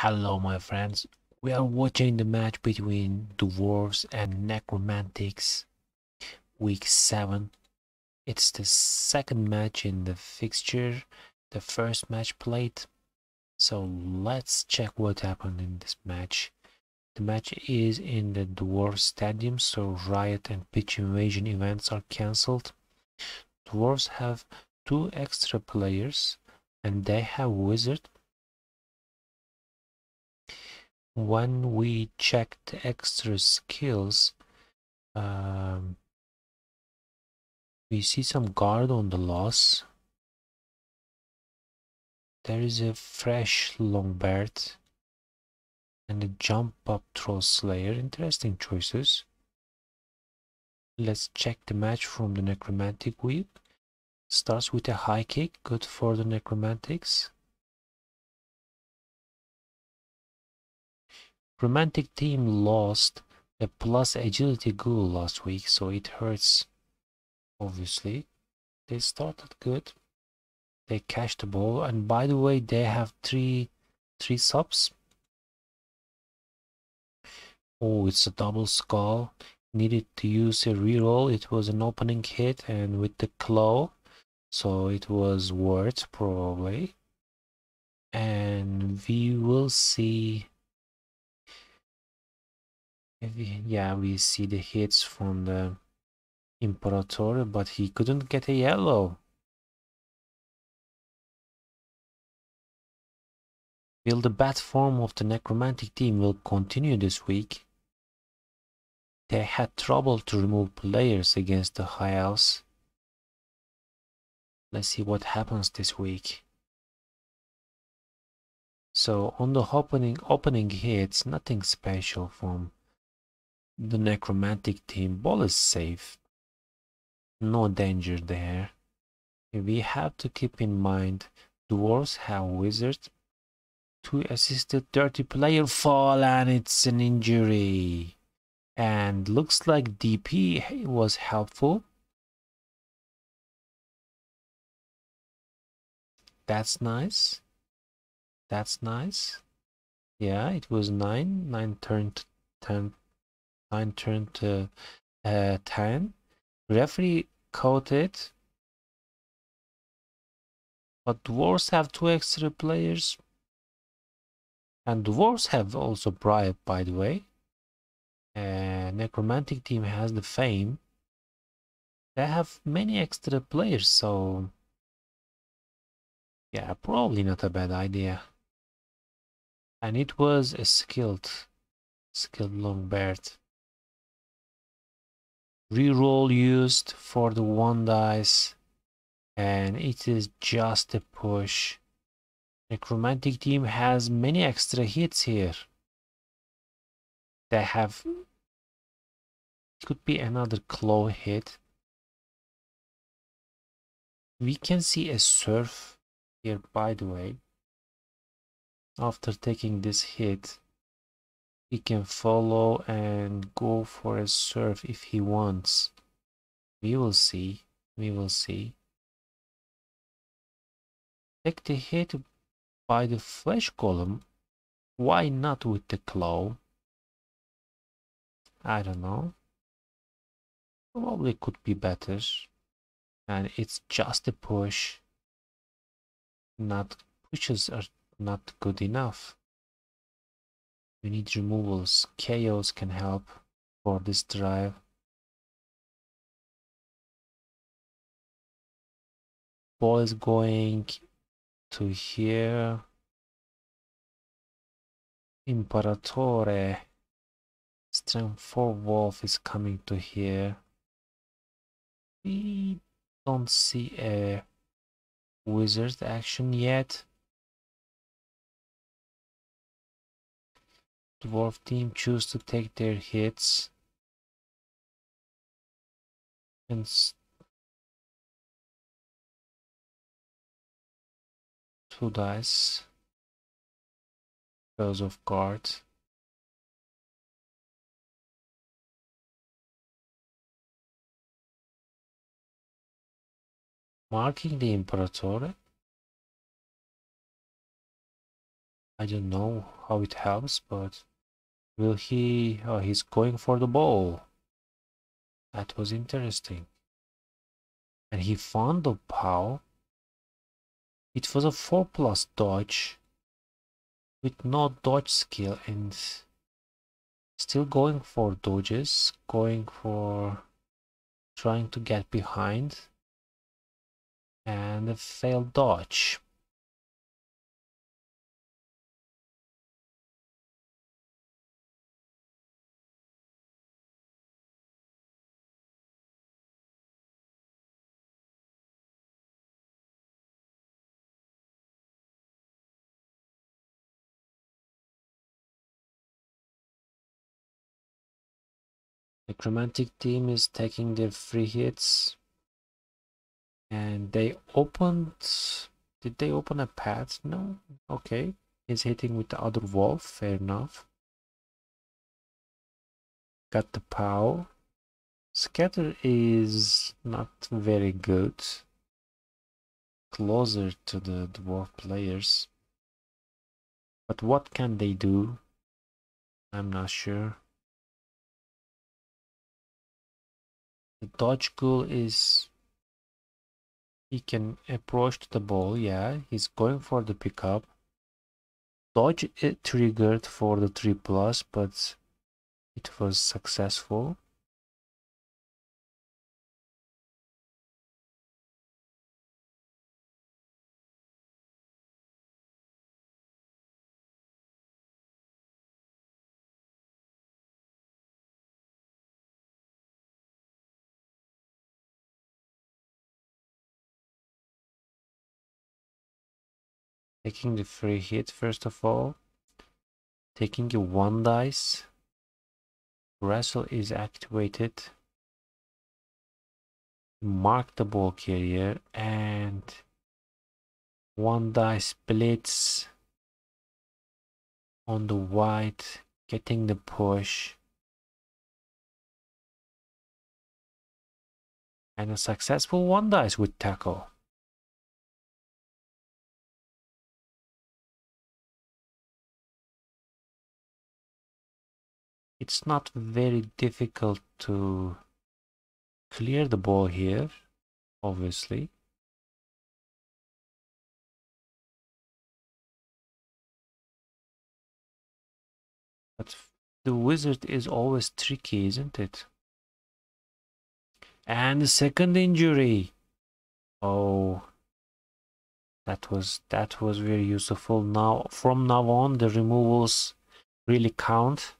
Hello my friends, we are watching the match between Dwarves and Necromantics, week 7. It's the second match in the fixture, the first match played. So let's check what happened in this match. The match is in the Dwarves stadium, so riot and pitch invasion events are cancelled. Dwarves have 2 extra players and they have wizard. When we check the extra skills, we see some guard on the loss. There is a fresh Longbird and a jump up throw slayer. Interesting choices. Let's check the match from the necromantic whip. Starts with a high kick, good for the necromantics. Romantic team lost a plus agility ghoul last week, so it hurts. Obviously, they started good. They catch the ball, and by the way, they have three subs. Oh, it's a double skull. Needed to use a reroll. It was an opening hit, and with the claw, so it was worth probably. And we will see. Yeah, we see the hits from the Imperator, but he couldn't get a yellow. Will the bad form of the necromantic team will continue this week? They had trouble to remove players against the High House. Let's see what happens this week. So on the opening hits, nothing special from the necromantic team. Ball is safe. No danger there. We have to keep in mind Dwarves have wizard. 2 assisted 30 player fall and it's an injury. And looks like DP was helpful. That's nice. That's nice. Yeah, it was 9. 9 turned 10. 9 turned to 10. Referee caught it. But Dwarves have 2 extra players. And Dwarves have also bribe, by the way. Necromantic team has the fame. They have many extra players, so yeah, probably not a bad idea. And it was a skilled Longbird. Reroll used for the 1 dice, and it is just a push. Necromantic team has many extra hits here. They have, could be another claw hit. We can see a surf here, by the way. After taking this hit, he can follow and go for a surf if he wants. We will see. We will see. Take the hit by the flesh golem. Why not with the claw? I don't know. Probably could be better. And it's just a push. Not pushes are not good enough. We need removals. Chaos can help for this drive. Ball is going to here. Imperatore. Strength 4 Wolf is coming to here. We don't see a wizard action yet. Dwarf team choose to take their hits. And 2 dice. Goes off guard. Marking the Imperatore. I don't know how it helps, but will he... Oh, he's going for the ball. That was interesting. And he found the POW. It was a 4+ dodge with no dodge skill and still going for dodges, going for trying to get behind, and a failed dodge. The Chromatic team is taking their free hits, and they opened... Did they open a path? No? Okay. He's hitting with the other wolf, fair enough. Got the POW. Scatter is not very good. Closer to the dwarf players. But what can they do? I'm not sure. The dodge ghoul is... He can approach to the ball, yeah. He's going for the pickup. Dodge it triggered for the 3+, but it was successful. Taking the free hit first of all. Taking a 1 dice. Wrestle is activated. Mark the ball carrier and 1 dice blitz on the white, getting the push. And a successful 1 dice with tackle. It's not very difficult to clear the ball here, obviously. But the wizard is always tricky, isn't it? And the second injury. Oh, that was very useful. Now, from now on, the removals really count.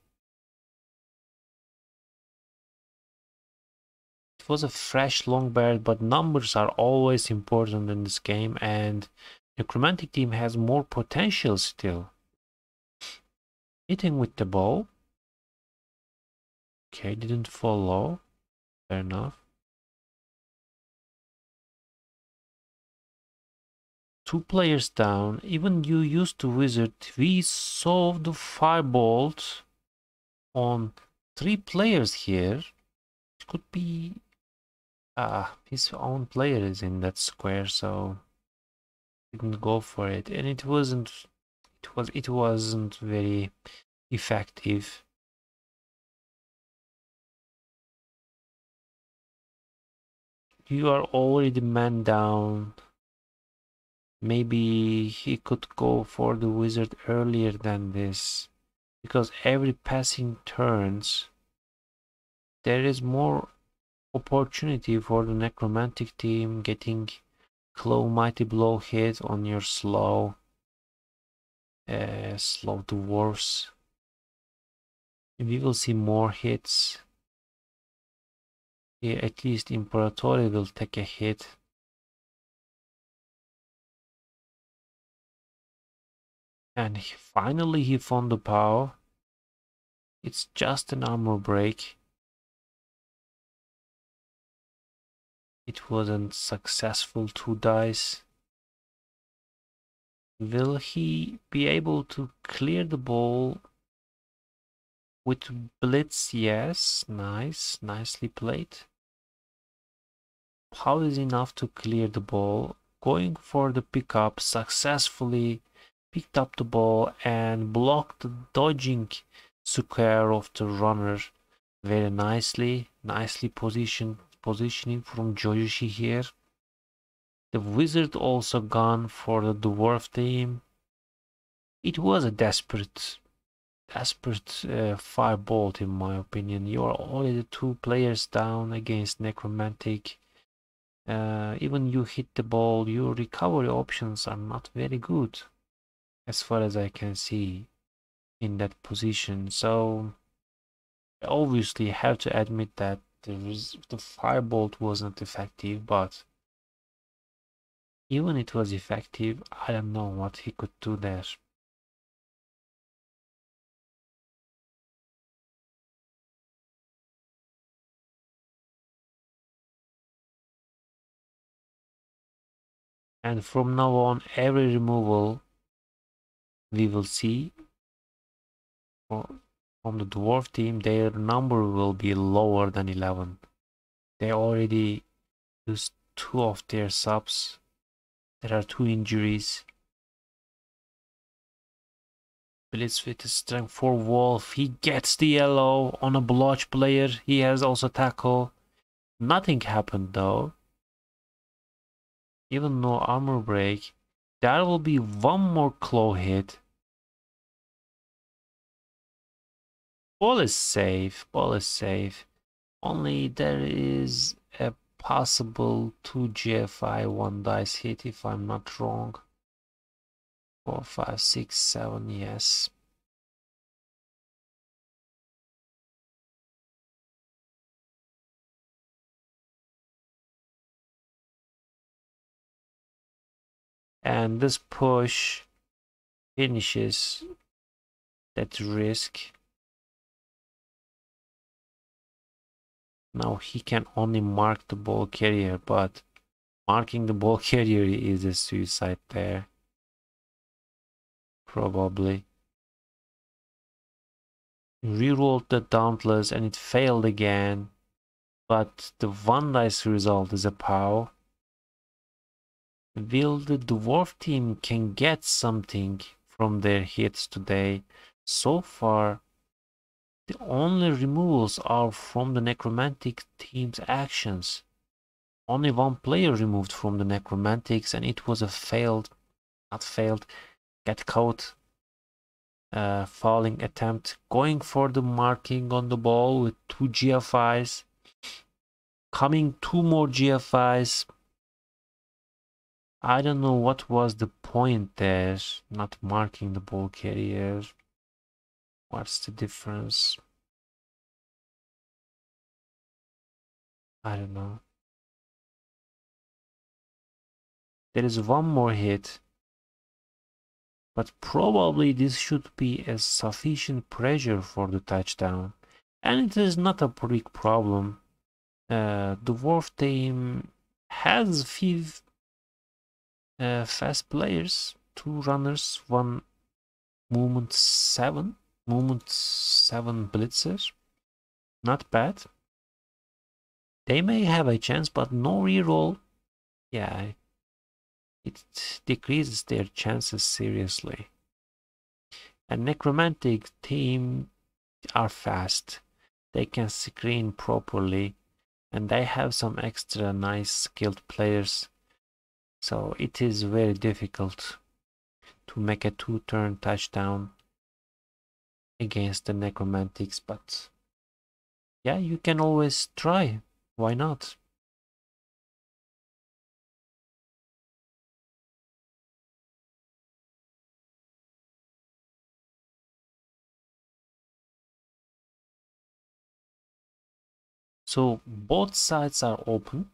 It was a fresh long bird, but numbers are always important in this game, and the Chromatic team has more potential still. Hitting with the bow. Okay, didn't follow. Fair enough. 2 players down. Even you used to wizard. We saw the firebolt on 3 players here. It could be his own player is in that square, so didn't go for it, and it wasn't very effective. You are already man down. Maybe he could go for the wizard earlier than this, because every passing turns there is more opportunity for the necromantic team getting claw mighty blow hit on your slow dwarfs. We will see more hits. Yeah, at least Imperatore will take a hit. And finally he found the power. It's just an armor break. It wasn't successful 2 dice. Will he be able to clear the ball with blitz? Yes, nice, nicely played. How is enough to clear the ball? Going for the pickup successfully picked up the ball and blocked the dodging square of the runner very nicely. Nicely positioning from Joyoshi here. The wizard also gone for the dwarf team. It was a desperate firebolt in my opinion. You are already 2 players down against necromantic. Even you hit the ball, your recovery options are not very good as far as I can see in that position. So obviously have to admit that the firebolt wasn't effective, but even it was effective, I don't know what he could do there. And from now on, every removal we will see from the dwarf team, their number will be lower than 11. They already used 2 of their subs. There are 2 injuries. Blitz with strength 4 Wolf. He gets the yellow on a blotch player. He has also tackle. Nothing happened though. Even no armor break. There will be one more claw hit. Ball is safe. Ball is safe. Only there is a possible 2 GFI 1 dice hit if I'm not wrong. 4, 5, 6, 7, yes. And this push finishes that risk. Now he can only mark the ball carrier, but marking the ball carrier is a suicide there. Probably. Rerolled the Dauntless and it failed again. But the 1 dice result is a POW. Will the dwarf team can get something from their hits today? So far, the only removals are from the necromantic team's actions. Only 1 player removed from the necromantics and it was a get caught fouling attempt. Going for the marking on the ball with 2 GFIs. Coming 2 more GFIs. I don't know what was the point there, not marking the ball carrier. What's the difference? I don't know. There is 1 more hit. But probably this should be a sufficient pressure for the touchdown. And it is not a big problem. The dwarf team has 5 fast players, 2 runners, 1 movement 7 blitzer. Not bad. They may have a chance, but no reroll. Yeah, it decreases their chances seriously. And necromantic team are fast. They can screen properly and they have some extra nice skilled players. So it is very difficult to make a 2-turn touchdown against the necromantics, but yeah, you can always try. Why not? So both sides are open.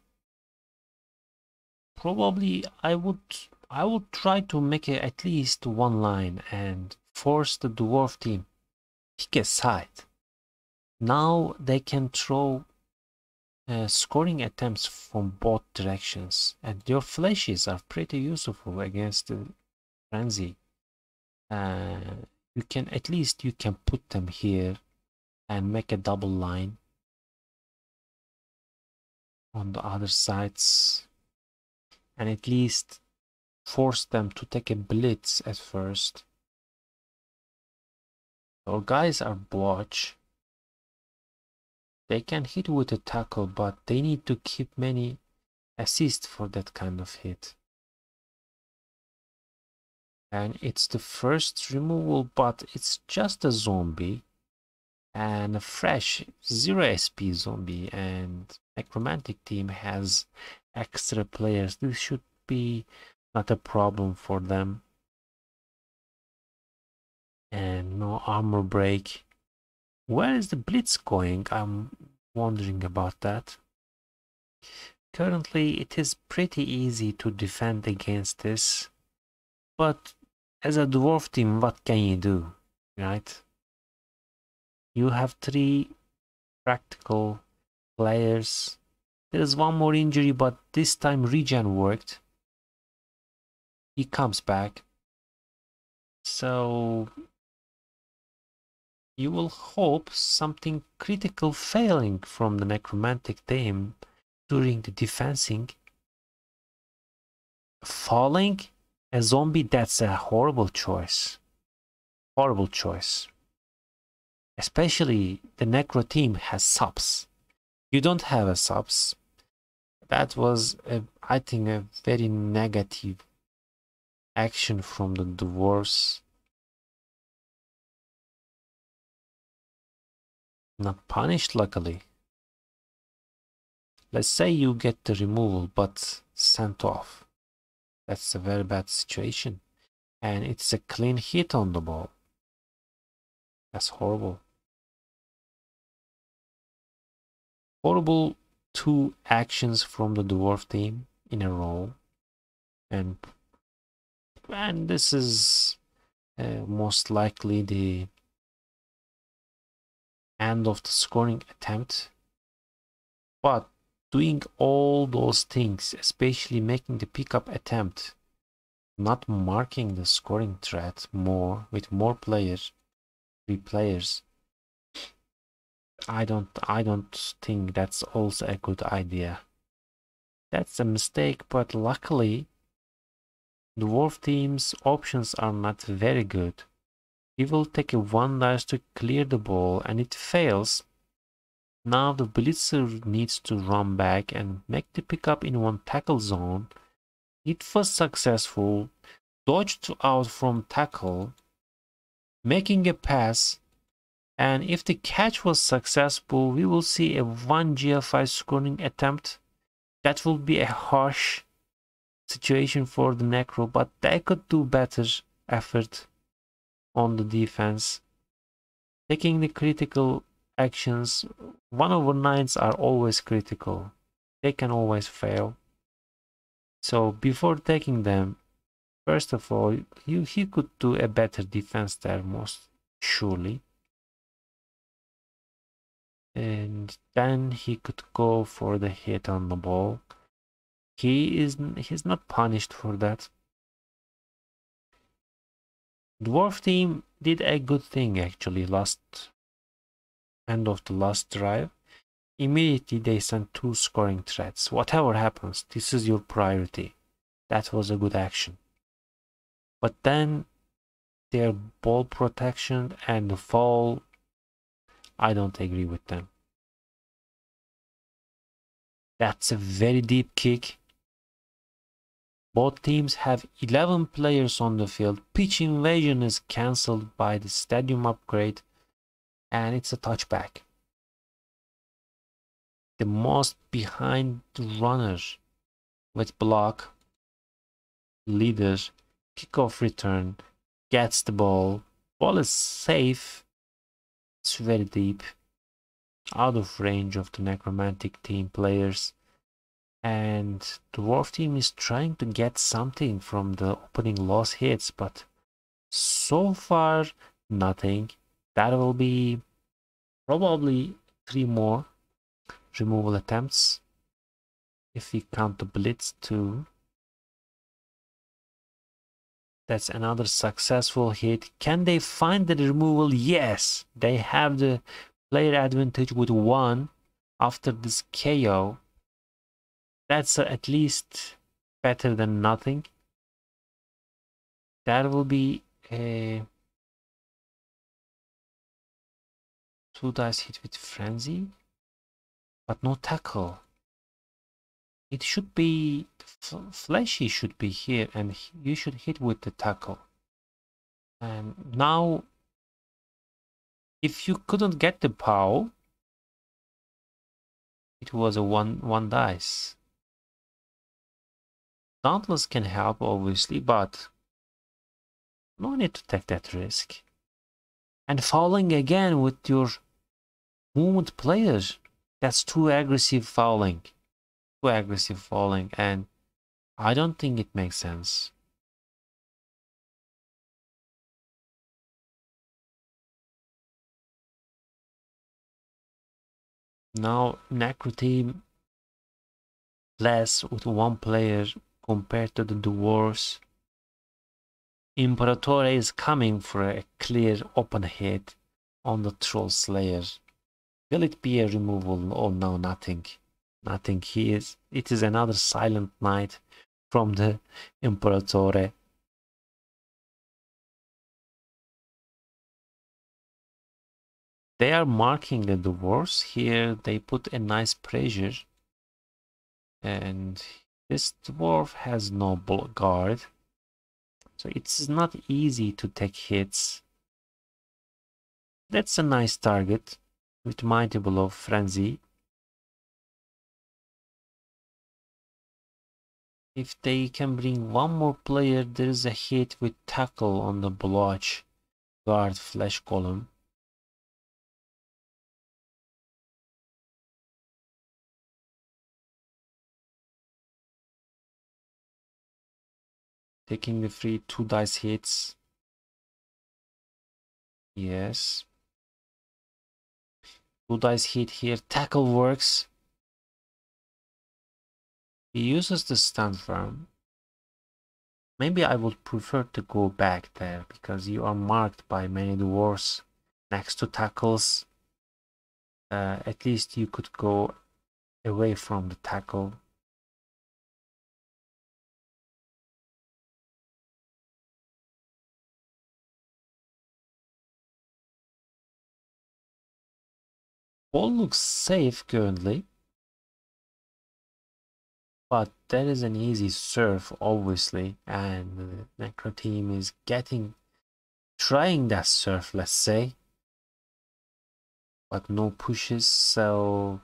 Probably I would try to make at least 1 line and force the dwarf team pick a side. Now they can throw scoring attempts from both directions, and your flashes are pretty useful against the frenzy. You can at least put them here and make a double line on the other sides, and at least force them to take a blitz at first. Our guys are blotch. They can hit with a tackle, but they need to keep many assists for that kind of hit. And it's the first removal, but it's just a zombie. And a fresh 0 SP zombie, and necromantic team has extra players. This should be not a problem for them. And no armor break. Where is the blitz going? I'm wondering about that. Currently it is pretty easy to defend against this, but as a dwarf team, what can you do, right? You have 3 practical players. There is one more injury, but this time regen worked. He comes back. So you will hope something critical failing from the necromantic team during the defensing. Falling a zombie, that's a horrible choice. Horrible choice. Especially the necro team has subs. You don't have a subs. That was, I think, a very negative action from the dwarves. Not punished, luckily. Let's say you get the removal, but sent off. That's a very bad situation. And it's a clean hit on the ball. That's horrible. Horrible 2 actions from the dwarf team in a row. And this is most likely the end of the scoring attempt. But doing all those things, especially making the pickup attempt, not marking the scoring threat more with more players, 3 players, I don't think that's also a good idea. That's a mistake, but luckily dwarf team's options are not very good. He will take a 1 dice to clear the ball and it fails. Now the blitzer needs to run back and make the pickup in 1 tackle zone. It was successful, dodged out from tackle, making a pass, and if the catch was successful, we will see a 1 GFI scoring attempt. That will be a harsh situation for the necro, but they could do better effort on the defense. Taking the critical actions, 1/9s are always critical. They can always fail. So before taking them, first of all, he could do a better defense there, most surely. And then he could go for the hit on the ball. He's not punished for that. Dwarf team did a good thing actually end of the last drive. Immediately they sent 2 scoring threats. Whatever happens, this is your priority. That was a good action. But then their ball protection and the fall, I don't agree with them. That's a very deep kick. Both teams have 11 players on the field. Pitch invasion is cancelled by the stadium upgrade, and it's a touchback. The most behind runner with block, leader, kickoff return, gets the ball. Ball is safe. It's very deep, out of range of the necromantic team players. And the dwarf team is trying to get something from the opening loss hits, but so far nothing. That will be probably 3 more removal attempts if we count the blitz too. That's another successful hit. Can they find the removal? Yes, they have the player advantage with 1 after this KO. That's at least better than nothing. That will be a 2 dice hit with frenzy, but no tackle. It should be fleshy should be here, and you should hit with the tackle. And now, if you couldn't get the POW, it was a one dice. Dauntless can help, obviously, but no need to take that risk. And fouling again with your movement players. That's too aggressive fouling. Too aggressive fouling, and I don't think it makes sense. Now, necro team less with one player compared to the dwarves. Imperatore is coming for a clear open hit on the troll slayer. Will it be a removal? Oh no, nothing. Nothing. It is another silent knight from the Imperatore. They are marking the dwarves here. They put a nice pressure. And this dwarf has no guard. So it's not easy to take hits. That's a nice target with multiple of frenzy. If they can bring one more player, there is a hit with tackle on the blotch guard flesh column. Taking the free 2 dice hits. Yes. 2 dice hit here. Tackle works. He uses the stand firm. Maybe I would prefer to go back there because you are marked by many dwarves next to tackles. At least you could go away from the tackle. All looks safe currently, but that is an easy surf obviously, and the necro team is trying that surf, let's say, but no pushes, so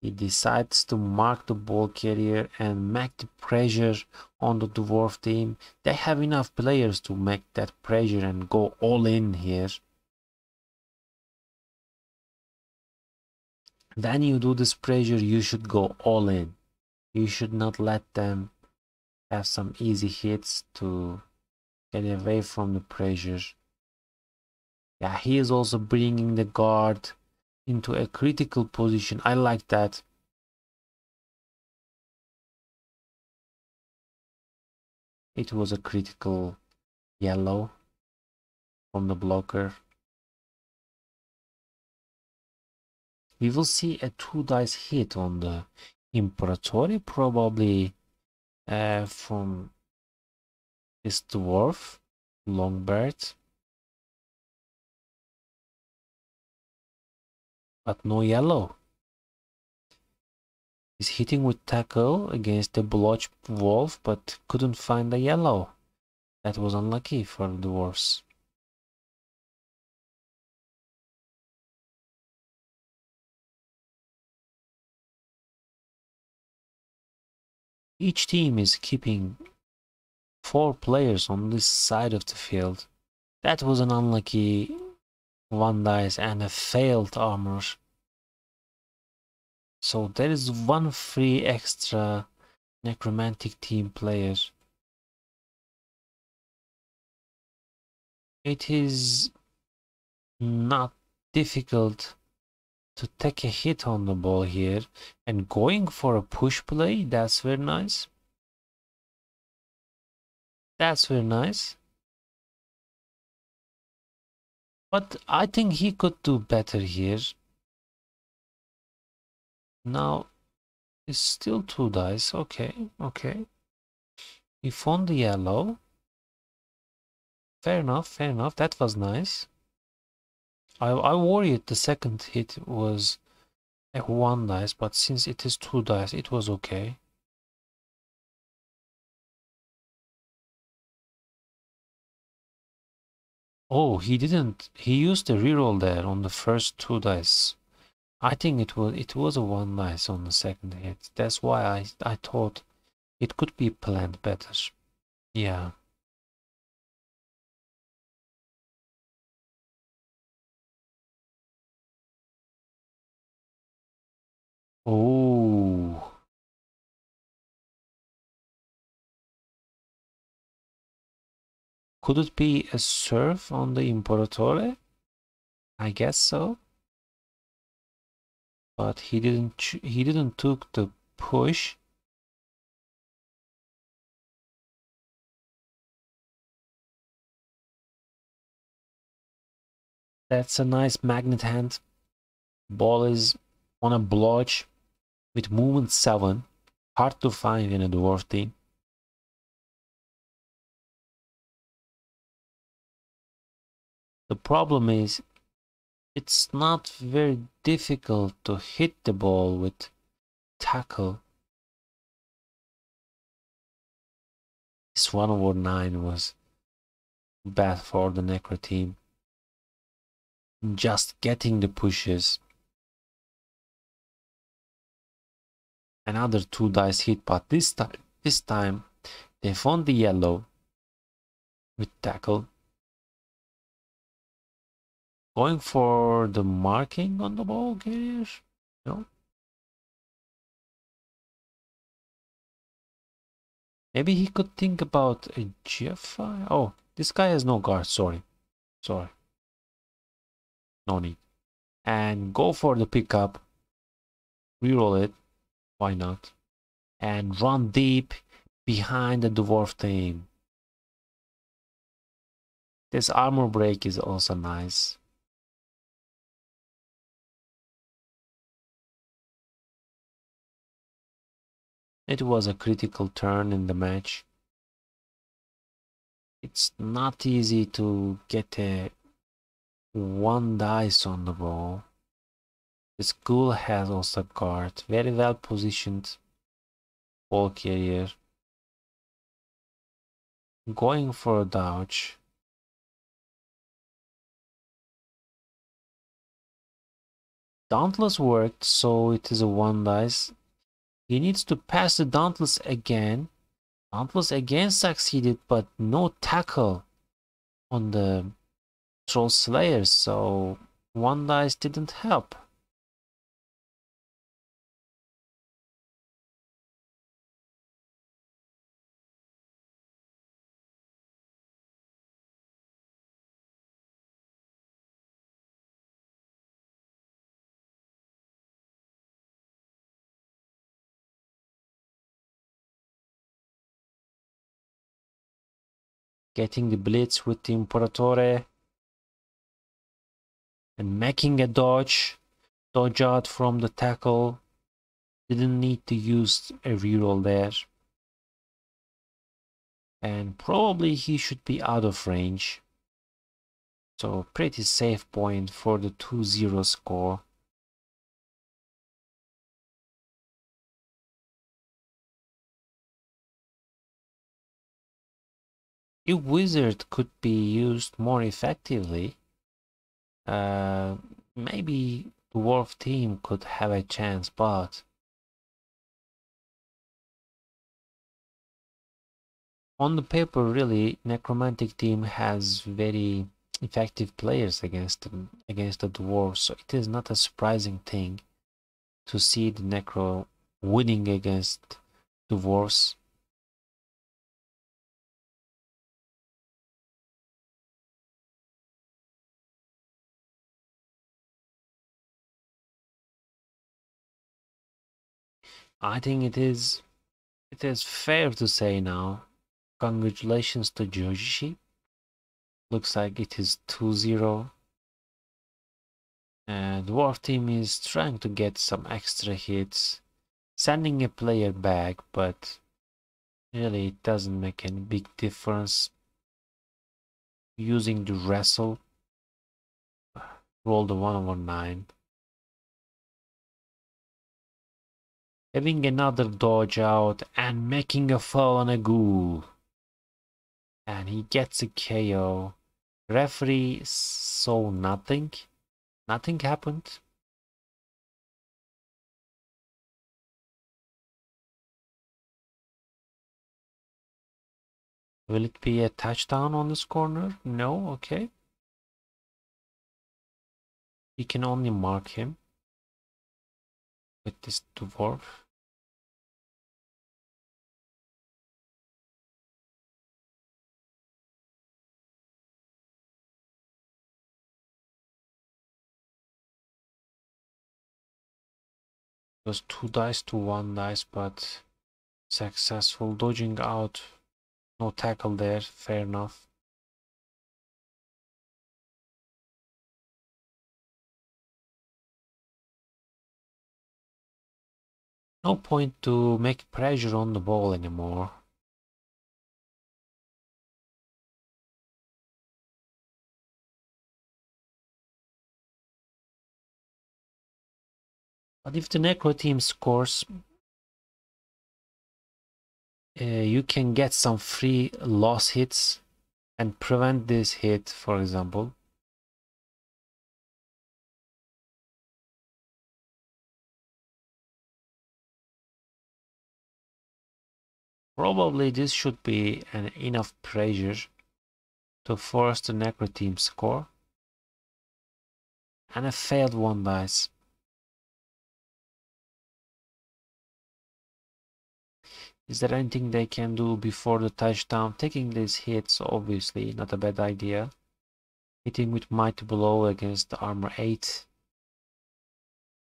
he decides to mark the ball carrier and make the pressure on the dwarf team. They have enough players to make that pressure and go all in here. When you do this pressure, you should go all in. You should not let them have some easy hits to get away from the pressure. Yeah, he is also bringing the guard into a critical position. I like that. It was a critical yellow from the blocker. We will see a 2 dice hit on the Imperatore, probably from this dwarf, Longbird. But no yellow. He's hitting with tackle against the blotch wolf, but couldn't find the yellow. That was unlucky for the dwarves. Each team is keeping 4 players on this side of the field. That was an unlucky 1 dice and a failed armor. So there is 1 free extra necromantic team player. It is not difficult to take a hit on the ball here, and going for a push play, that's very nice. That's very nice. But I think he could do better here. Now it's still 2 dice. Okay, okay. He found the yellow. Fair enough, fair enough. That was nice. I worried the second hit was a 1 dice, but since it is 2 dice, it was okay. Oh, he didn't. He used the reroll there on the first 2 dice. I think it was a 1 dice on the second hit. That's why I thought it could be planned better. Yeah. Oh. Could it be a serve on the Imperatore? I guess so. But he didn't took the push. That's a nice magnet hand. Ball is on a blotch with movement 7. Hard to find in a dwarf team. The problem is it's not very difficult to hit the ball with tackle. This 1/9 was bad for the necro team. Just getting the pushes. Another 2 dice hit, but this time they found the yellow with tackle. Going for the marking on the ball carrier? No. Maybe he could think about a GFI. Oh, this guy has no guard. Sorry. No need. And go for the pickup. Reroll it. Why not? And run deep behind the dwarf team. This armor break is also nice. It was a critical turn in the match. It's not easy to get a 1 dice on the ball. The school has also guard. Very well positioned ball carrier. Going for a dodge. Dauntless worked, so it is a 1 dice. He needs to pass the Dauntless again. Dauntless again succeeded, but no tackle on the Troll Slayer, so 1 dice didn't help. Getting the blitz with the Imperatore and making a dodge out from the tackle. Didn't need to use a reroll there. And probably he should be out of range. So pretty safe point for the 2-0 score. If Wizard could be used more effectively, maybe Dwarf team could have a chance, but on the paper, really, Necromantic team has very effective players against the Dwarves, so it is not a surprising thing to see the Necro winning against Dwarves. I think it is fair to say now, congratulations to Jojishi. Looks like it is 2-0. Dwarf team is trying to get some extra hits, sending a player back, but really it doesn't make any big difference. using the wrestle. Roll the 1/9. Having another dodge out and making a fall on a ghoul. And he gets a KO. Referee saw nothing. Nothing happened. Will it be a touchdown on this corner? No, okay. You can only mark him with this dwarf. It was 2 dice to 1 dice, but successful. Dodging out. No tackle there, fair enough. No point to make pressure on the ball anymore. But if the necro team scores, you can get some free loss hits and prevent this hit, for example. Probably this should be enough pressure to force the necro team score. And a failed 1 dice. Is there anything they can do before the touchdown? Taking these hits, obviously, not a bad idea. Hitting with mighty blow against the armor 8.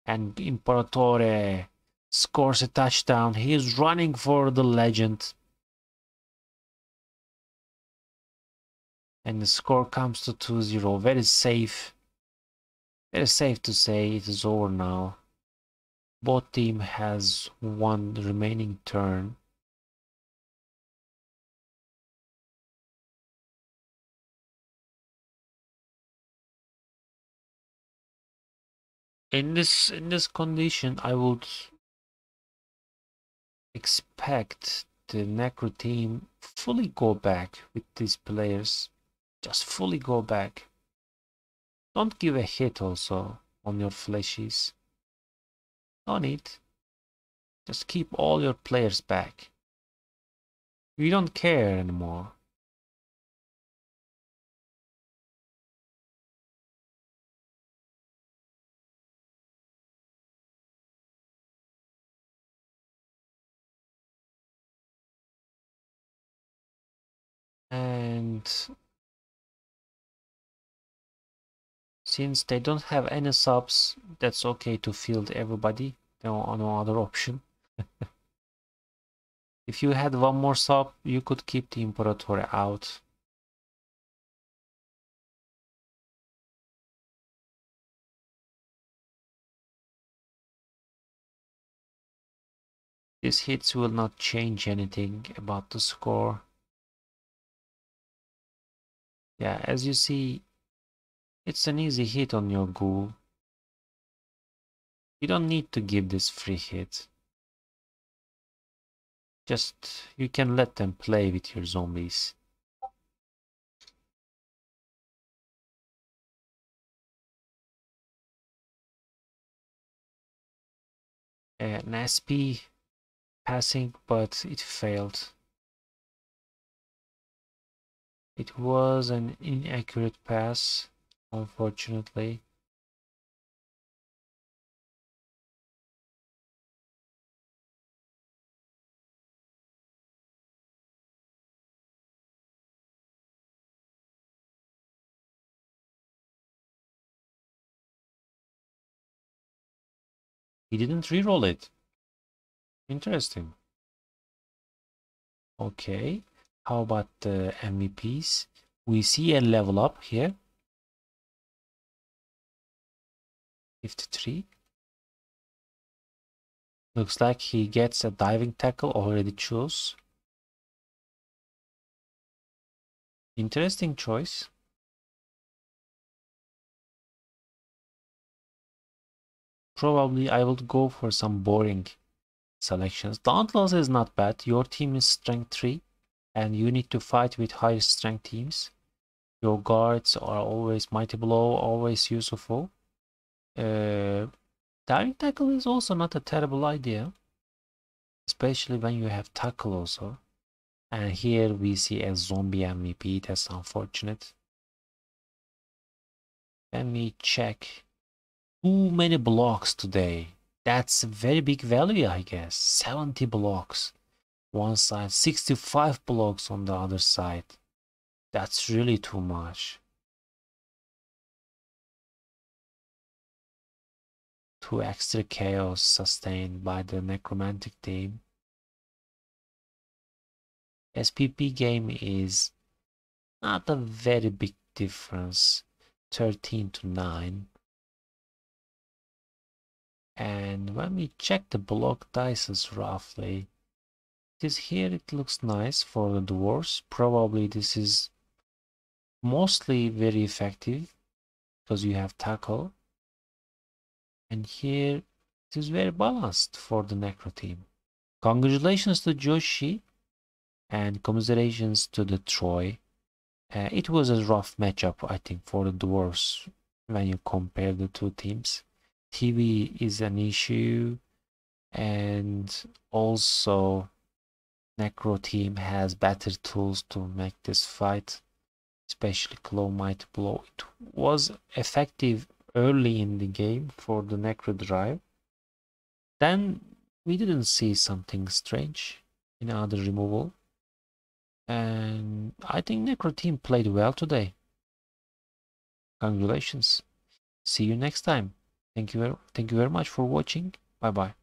And Imperatore scores a touchdown. He is running for the legend. And the score comes to 2-0. Very safe. Very safe to say it is over now. Both team has one remaining turn. In this condition, I would expect the necro team fully go back with these players. Just fully go back. Don't give a hit also on your fleshies. No need. Just keep all your players back. We don't care anymore. And since they don't have any subs, that's okay to field everybody. No other option. If you had one more sub, you could keep the Imperatore out. These hits will not change anything about the score. Yeah, as you see, it's an easy hit on your ghoul. You don't need to give this free hit. Just, you can let them play with your zombies. An SP passing, but it failed. It was an inaccurate pass, unfortunately. He didn't reroll it. Interesting. Okay, how about the MVPs? We see a level up here. 53. Looks like he gets a diving tackle already chose. Interesting choice. probably I will go for some boring selections. Dauntless is not bad. Your team is strength 3 and you need to fight with higher strength teams. Your guards are always mighty blow, always useful. Diving tackle is also not a terrible idea, especially when you have tackle also. And here we see a zombie MVP. That's unfortunate. Let me check. Too many blocks today. That's a very big value, I guess. 70 blocks one side, 65 blocks on the other side. That's really too much. Two extra chaos sustained by the necromantic team. SPP game is not a very big difference. 13 to 9. And when we check the block dices roughly, this here it looks nice for the dwarves. Probably this is mostly very effective because you have tackle. And here it is very balanced for the necro team. Congratulations to Joshi and commiserations to the Troy. It was a rough matchup, I think, for the dwarves when you compare the two teams. TV is an issue, and also necro team has better tools to make this fight, especially claw might blow. It was effective early in the game for the necro drive. Then we didn't see something strange in other removal, and I think necro team played well today. Congratulations. See you next time. Thank you very much for watching. Bye bye.